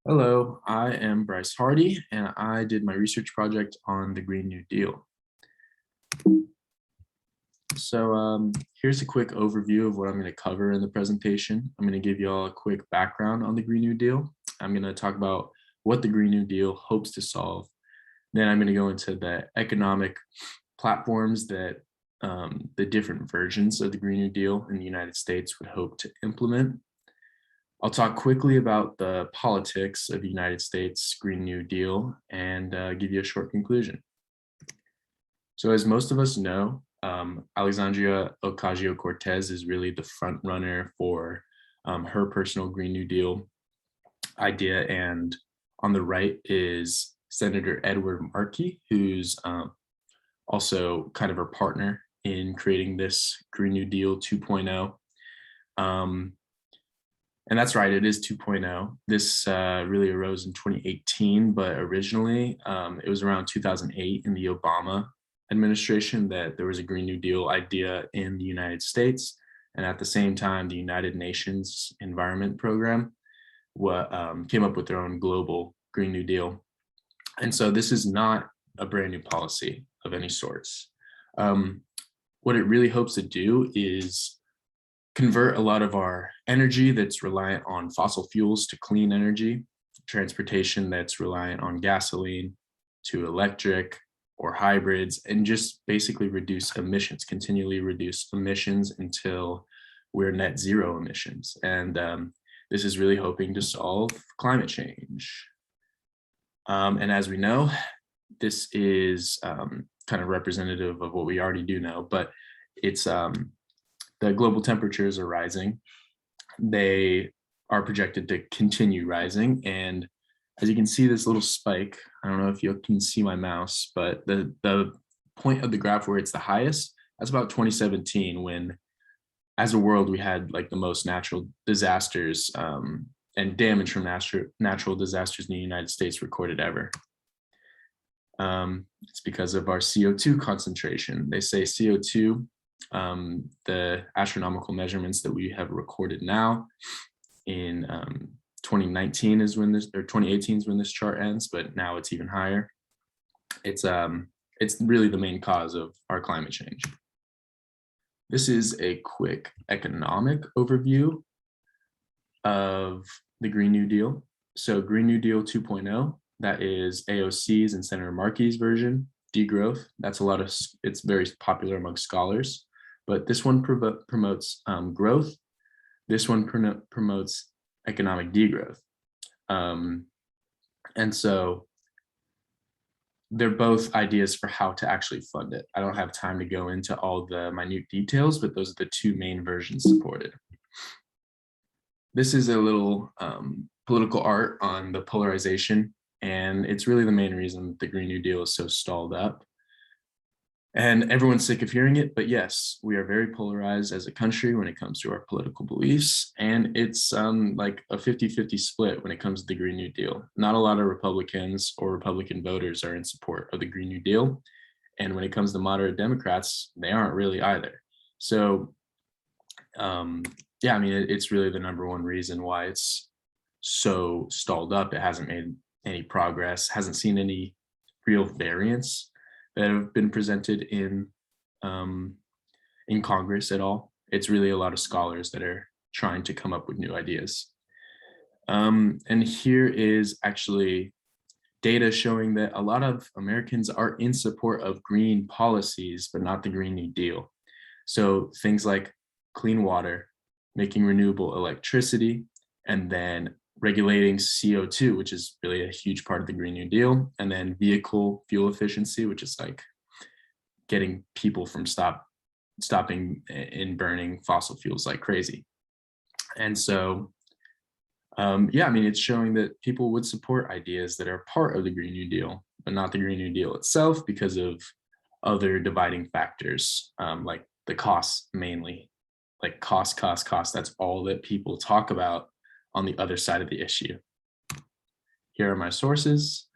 Hello, I am Bryce Hardy, and I did my research project on the Green New Deal. So here's a quick overview of what I'm going to cover in the presentation. I'm going to give you all a quick background on the Green New Deal. I'm going to talk about what the Green New Deal hopes to solve. Then I'm going to go into the economic platforms that the different versions of the Green New Deal in the United States would hope to implement. I'll talk quickly about the politics of the United States Green New Deal and give you a short conclusion. So as most of us know, Alexandria Ocasio-Cortez is really the front runner for her personal Green New Deal idea. And on the right is Senator Edward Markey, who's also kind of her partner in creating this Green New Deal 2.0. And that's right, it is 2.0. This really arose in 2018, but originally it was around 2008 in the Obama administration that there was a Green New Deal idea in the United States. And at the same time, the United Nations Environment Program came up with their own global Green New Deal. And so this is not a brand new policy of any sorts. What it really hopes to do is convert a lot of our energy that's reliant on fossil fuels to clean energy, transportation that's reliant on gasoline to electric or hybrids, and just basically reduce emissions, continually reduce emissions until we're net zero emissions. And this is really hoping to solve climate change. And as we know, this is kind of representative of what we already do know, but it's the global temperatures are rising. They are projected to continue rising. And as you can see, this little spike, I don't know if you can see my mouse, but the point of the graph where it's the highest, that's about 2017, when as a world, we had like the most natural disasters and damage from natural disasters in the United States recorded ever. It's because of our CO2 concentration. They say CO2, the astronomical measurements that we have recorded now in 2019 is when this, or 2018 is when this chart ends, but now it's even higher. It's really the main cause of our climate change. This is a quick economic overview of the Green New Deal. So Green New Deal 2.0, that is AOC's and Senator Markey's version. Degrowth, that's it's very popular among scholars, but this one promotes growth. This one promotes economic degrowth. And so they're both ideas for how to actually fund it. I don't have time to go into all the minute details, but those are the two main versions supported. This is a little political art on the polarization, and it's really the main reason the Green New Deal is so stalled up. And everyone's sick of hearing it, but yes, we are very polarized as a country when it comes to our political beliefs. And it's like a 50-50 split when it comes to the Green New Deal. Not a lot of Republicans or Republican voters are in support of the Green New Deal. And when it comes to moderate Democrats, they aren't really either. So yeah, I mean, it's really the number one reason why it's so stalled up. It hasn't made any progress, hasn't seen any real variance that have been presented in Congress at all. It's really a lot of scholars that are trying to come up with new ideas. And here is actually data showing that a lot of Americans are in support of green policies, but not the Green New Deal. So things like clean water, making renewable electricity, and then regulating CO2, which is really a huge part of the Green New Deal, and then vehicle fuel efficiency, which is like getting people from stopping in burning fossil fuels like crazy. And so, yeah, I mean, it's showing that people would support ideas that are part of the Green New Deal, but not the Green New Deal itself because of other dividing factors, like the costs mainly, like cost. That's all that people talk about on the other side of the issue. Here are my sources.